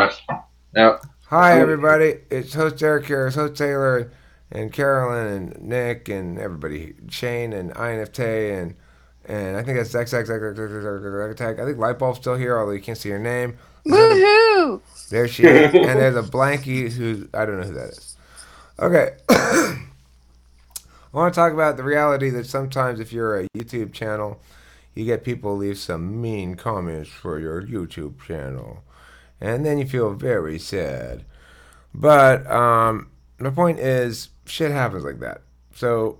right. Now, Hi, I'm, everybody. It's host Eric here, it's host Taylor, and Carolyn, and Nick, and everybody. Shane, and INFT, and I think that's X. I think Lightbulb's still here, although you can't see her name. There's another. Woohoo! There she is. And there's a Blanky who. I don't know who that is. Okay. I want to talk about the reality that sometimes if you're a YouTube channel, you get people leave some mean comments for your YouTube channel. And then you feel very sad. But the point is, shit happens like that. So,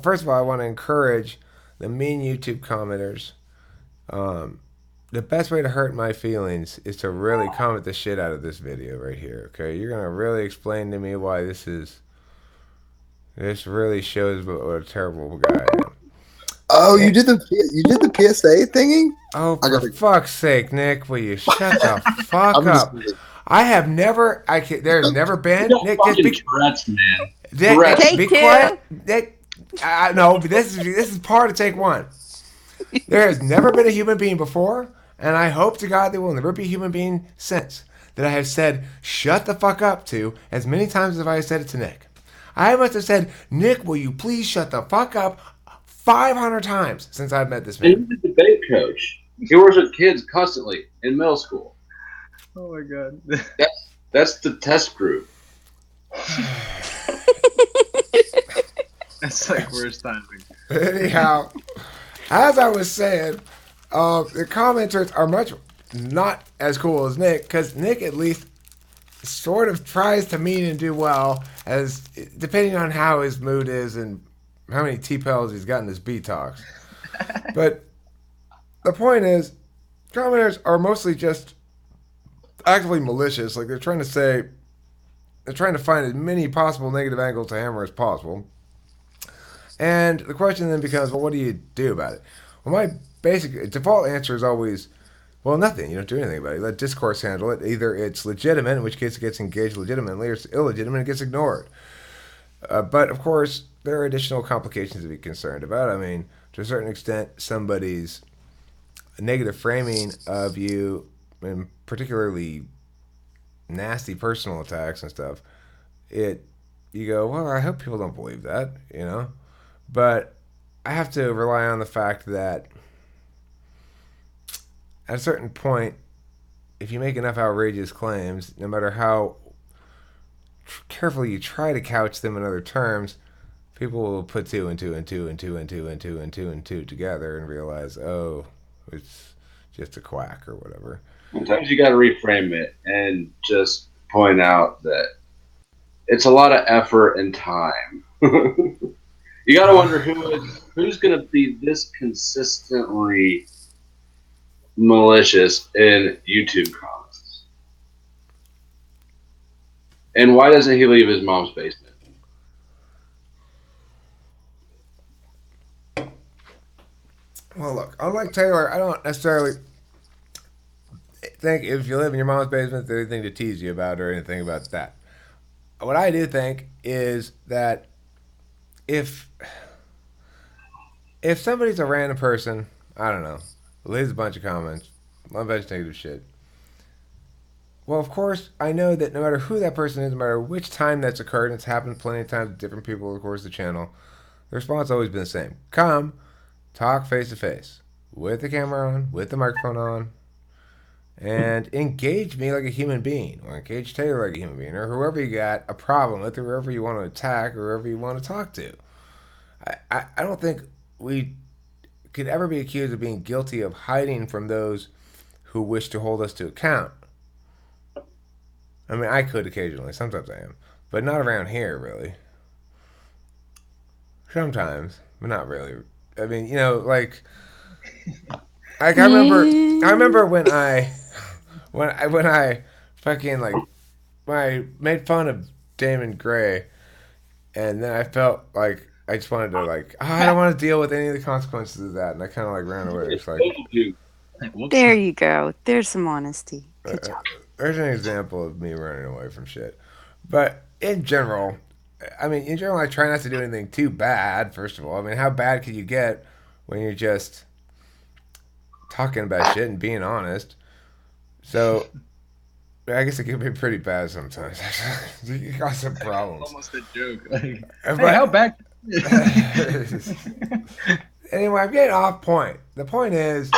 first of all, I want to encourage the mean YouTube commenters. Um, the best way to hurt my feelings is to really comment the shit out of this video right here. Okay, you're gonna really explain to me why this is. This really shows what a terrible guy I am. Oh, Eh, you did the PSA thingy? oh, I for gotta. fuck's sake, Nick, will you shut the fuck I'm just. up? I have never. There's never you been. got Nick, just fucking be. Tourette's, man. Nick, Tourette's. be Take quiet. two. Nick, no, but this is part of take one. There has never been a human being before, and I hope to God there will never be a human being since that I have said "shut the fuck up" to as many times as I have said it to Nick. I must have said, "Nick, will you please shut the fuck up?" 500 times since I've met this man. And he's a debate coach. He works with kids constantly in middle school. Oh my god. That's the test group. That's like worst timing. Anyhow, as I was saying, the commenters are much not as cool as Nick, because Nick at least sort of tries to mean and do well, as depending on how his mood is and how many T-pills he's got in his B-tox. But the point is, commenters are mostly just actively malicious. Like they're trying to find as many possible negative angles to hammer as possible. And the question then becomes, well, what do you do about it? Well, my basic default answer is always, well, nothing. You don't do anything about it. You let discourse handle it. Either it's legitimate, in which case it gets engaged legitimately, or it's illegitimate and it gets ignored. But of course, there are additional complications to be concerned about. I mean, to a certain extent, somebody's negative framing of you, and particularly nasty personal attacks and stuff, you go, well, I hope people don't believe that, you know? But I have to rely on the fact that at a certain point, if you make enough outrageous claims, no matter how carefully you try to couch them in other terms, people will put two and two and two and two and two and two and two and two together and realize, oh, it's just a quack or whatever. Sometimes you got to reframe it and just point out that it's a lot of effort and time. You got to wonder who's going to be this consistently malicious in YouTube comments, and why doesn't he leave his mom's basement? Well, look, unlike Taylor, I don't necessarily think if you live in your mom's basement, there's anything to tease you about or anything about that. What I do think is that if if somebody's a random person, I don't know, leaves a bunch of comments, a bunch of negative shit. Well, of course, I know that no matter who that person is, no matter which time that's occurred, and it's happened plenty of times with different people, of course, the channel, the response has always been the same. Come, talk face to face, with the camera on, with the microphone on, and engage me like a human being, or engage Taylor like a human being, or whoever you got a problem with, or whoever you want to attack, or whoever you want to talk to. I don't think we could ever be accused of being guilty of hiding from those who wish to hold us to account. I mean, I could occasionally. Sometimes I am. But not around here, really. Sometimes, but not really. I mean, I remember when I fucking like when I made fun of Damon Gray, and then I felt like I just wanted to I don't want to deal with any of the consequences of that, and I kind of ran away. It's like Like, whoops. There you go. There's some honesty. Good job. there's an example of me running away from shit. But in general, I try not to do anything too bad. First of all, I mean, how bad could you get when you're just talking about shit and being honest? So I guess it can be pretty bad sometimes. You got some problems. Almost a joke. Like, hey, But how bad? anyway, I'm getting off point. The point is,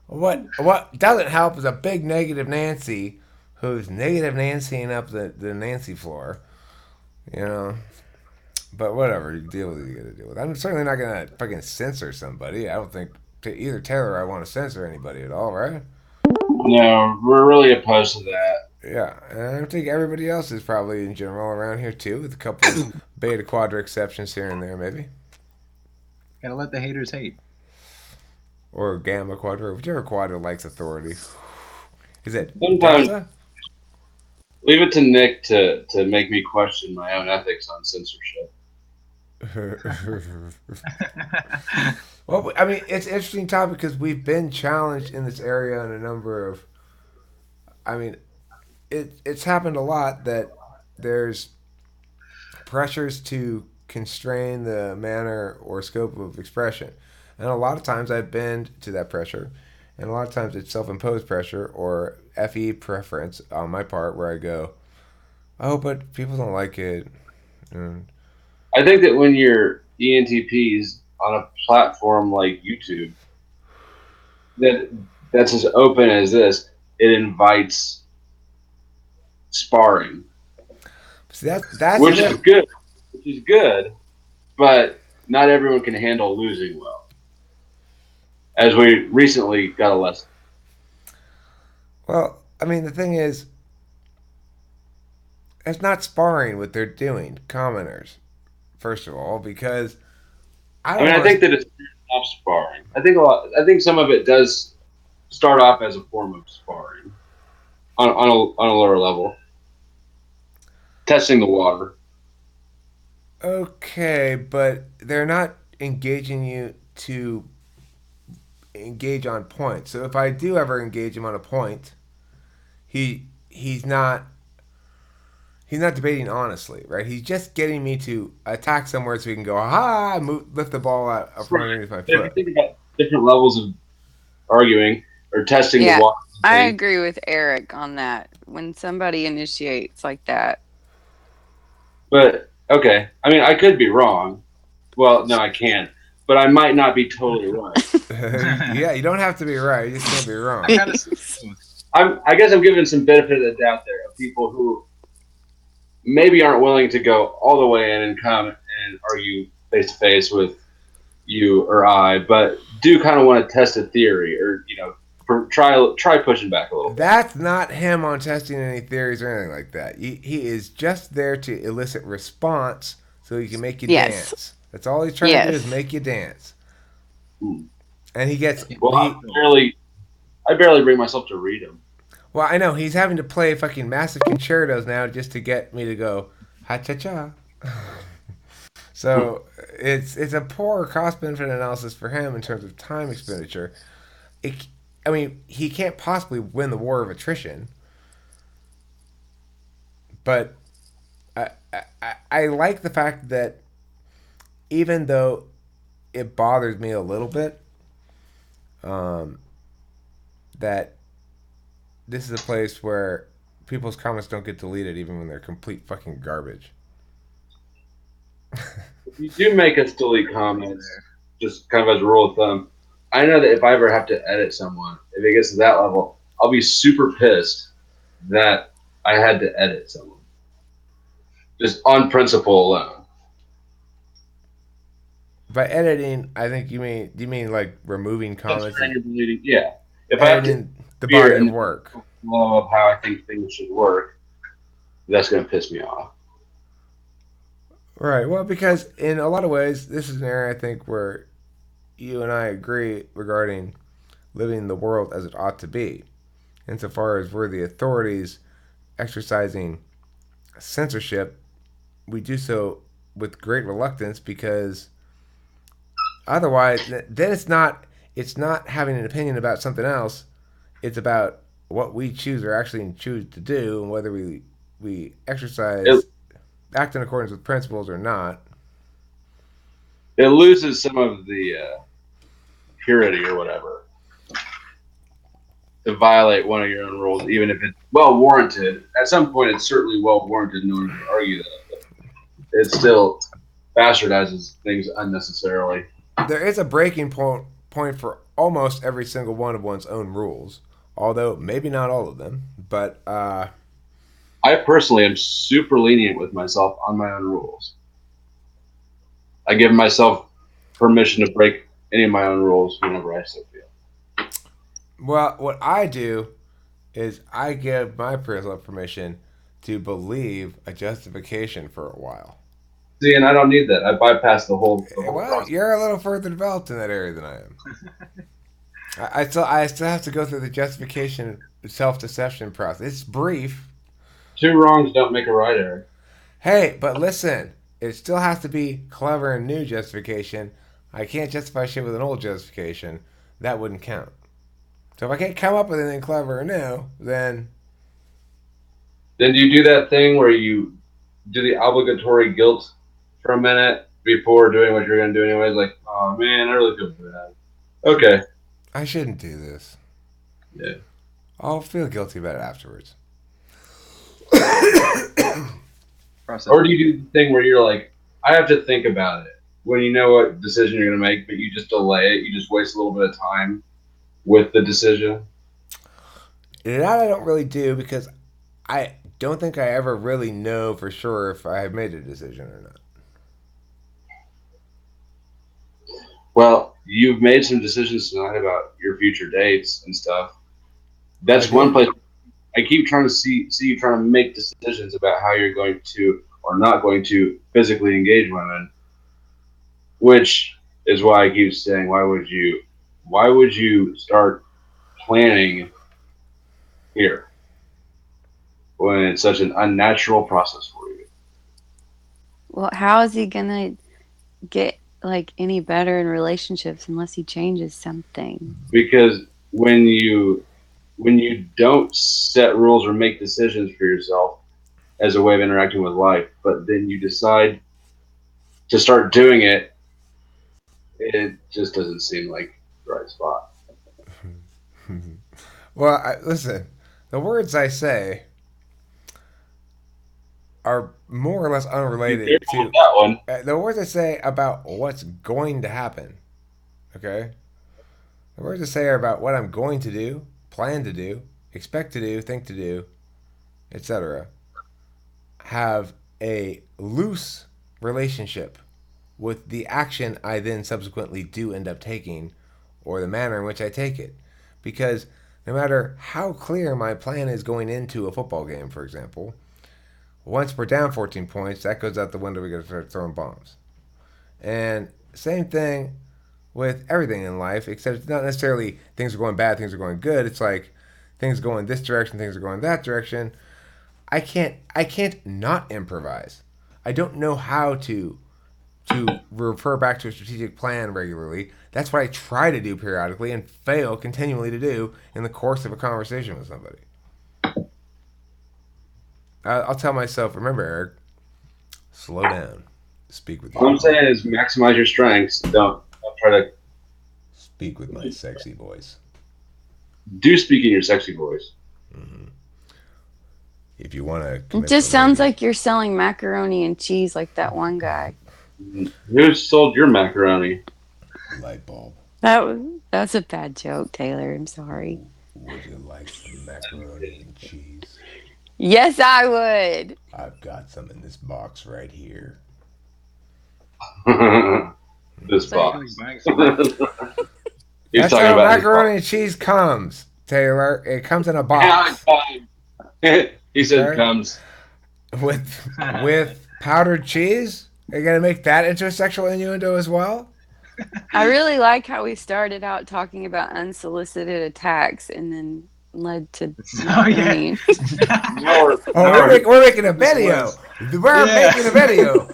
what doesn't help is a big negative Nancy, who's negative Nancying up the Nancy floor. You know. But whatever, you deal with it. You gotta deal with it. I'm certainly not gonna fucking censor somebody. I don't think to either Taylor or I want to censor anybody at all, right? No, we're really opposed to that. Yeah, and I think everybody else is probably in general around here too, with a couple of beta quadra exceptions here and there, maybe, Gotta let the haters hate. or gamma quadra, whichever quadra likes authority. Is it Sometimes delta? leave it to Nick to make me question my own ethics on censorship. Well, I mean, it's an interesting topic because we've been challenged in this area on a number of. I mean, it's happened a lot that there's pressures to constrain the manner or scope of expression. And a lot of times I bend to that pressure. And a lot of times it's self imposed pressure or FE preference on my part where I go, oh, but people don't like it. And I think that when you're ENTPs on a platform like YouTube, that's as open as this, it invites sparring, see, that's which is good. Which is good, but not everyone can handle losing well. As we recently got a lesson. well, I mean, the thing is, it's not sparring what they're doing, commoners, first of all, because I I don't mean, I want think that it's off sparring. I think some of it does start off as a form of sparring on a lower level, testing the water. okay, but they're not engaging you to engage on point. So if I do ever engage him on a point, he's not debating honestly, right? He's just getting me to attack somewhere so he can go, ha, move, lift the ball out from underneath my If you foot. think about different levels of arguing or testing the Yeah, water, I agree with Eric on that. When somebody initiates like that, but okay. I mean, I could be wrong. Well, no, I can't. But I might not be totally right. Yeah, you don't have to be right. You just can't be wrong. I kind of see both. I guess I'm giving some benefit of the doubt there of people who maybe aren't willing to go all the way in and come and argue face to face with you or I, but do kind of want to test a theory or try pushing back a little bit. That's not him on testing any theories or anything like that. He is just there to elicit response so he can make you Yes. dance. That's all he's trying to do Yes. is make you dance. Hmm. And he gets Well, he, I barely bring myself to read them. well, I know he's having to play fucking massive concertos now just to get me to go ha cha cha. So it's a poor cost benefit analysis for him in terms of time expenditure. I mean, he can't possibly win the war of attrition. But I like the fact that even though it bothers me a little bit, that this is a place where people's comments don't get deleted even when they're complete fucking garbage. If you do make us delete comments, just kind of as a rule of thumb, I know that if I ever have to edit someone, if it gets to that level, I'll be super pissed that I had to edit someone. Just on principle alone. By editing, I think you mean like removing comments and Yeah. If I have to editing the body of and work. flow of how I think things should work, that's going to piss me off. Right. Well, because in a lot of ways, this is an area I think where you and I agree regarding living the world as it ought to be. Insofar as we're the authorities exercising censorship, we do so with great reluctance because otherwise, then it's not having an opinion about something else. It's about what we choose or actually choose to do and whether we exercise act in accordance with principles or not. It loses some of the purity or whatever. to violate one of your own rules, even if it's well warranted. At some point, it's certainly well warranted. No one can argue that. But it still bastardizes things unnecessarily. There is a breaking point for almost every single one of one's own rules, although maybe not all of them. But I personally am super lenient with myself on my own rules. I give myself permission to break any of my own rules whenever I so feel. well, what I do is I give myself permission to believe a justification for a while. See, and I don't need that. I bypass the whole Well, process. you're a little further developed in that area than I am. I still have to go through the justification self deception process. It's brief. Two wrongs don't make a right, Eric. Hey, but listen, it still has to be clever and new justification. I can't justify shit with an old justification. That wouldn't count. So if I can't come up with anything clever or new, then Then do you do that thing where you do the obligatory guilt for a minute before doing what you're going to do anyways? Like, oh man, I really feel bad. Okay. I shouldn't do this. Yeah. I'll feel guilty about it afterwards. Process. Or do you do the thing where you're like, I have to think about it when you know what decision you're going to make, but you just delay it? You just waste a little bit of time with the decision? That I don't really do because I don't think I ever really know for sure if I have made a decision or not. Well, you've made some decisions tonight about your future dates and stuff. That's I one did. place I keep trying to see you trying to make decisions about how you're going to or not going to physically engage women, which is why I keep saying, why would you start planning here when it's such an unnatural process for you? Well, how is he gonna get like any better in relationships unless he changes something? Because when you don't set rules or make decisions for yourself as a way of interacting with life, but then you decide to start doing it, it just doesn't seem like the right spot. Well, listen, the words I say are more or less Be unrelated careful to with that one. the words I say about what's going to happen. Okay? The words I say are about what I'm going to do, plan to do, expect to do, think to do, etc. Have a loose relationship with the action I then subsequently do end up taking or the manner in which I take it. Because no matter how clear my plan is going into a football game, for example, once we're down 14 points, that goes out the window. We got to start throwing bombs. And same thing with everything in life, except it's not necessarily things are going bad, things are going good. It's like things are going this direction, things are going that direction. I can't not improvise. I don't know how to refer back to a strategic plan regularly. That's what I try to do periodically and fail continually to do in the course of a conversation with somebody. I'll tell myself, remember, Eric, slow down. Speak with What I'm saying is maximize your strengths. Don't try to speak with my sexy voice. do speak in your sexy voice. Mm-hmm. If you want to, It just sounds like you're selling macaroni and cheese like that one guy. Who sold your macaroni? light bulb. That's a bad joke, Taylor. I'm sorry. Would you like some macaroni and cheese? Yes, I would. I've got some in this box right here. This box. Buying some- He's That's talking how about his macaroni and cheese comes, Taylor. It comes in a box. box He said Okay. comes. with powdered cheese. Are you gonna make that into a sexual innuendo as well? I really like how we started out talking about unsolicited attacks and then led to Oh, yeah. macaroni. No, Oh, we're making a video. We're Yeah. making a video,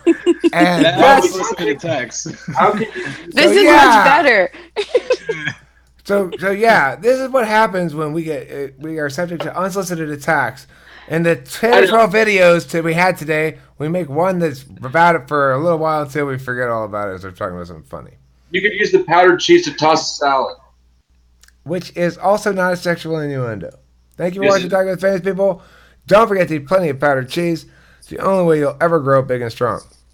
and That that's was solicited text. how can This So, is yeah. much better. so yeah. This is what happens when we are subject to unsolicited attacks. In the 10 or 12 videos we had today, we make one that's about it for a little while until we forget all about it as we're talking about something funny. you could use the powdered cheese to toss a salad? which is also not a sexual innuendo. Thank you for Yes, watching Talking with Famous People. Don't forget to eat plenty of powdered cheese. It's the only way you'll ever grow big and strong.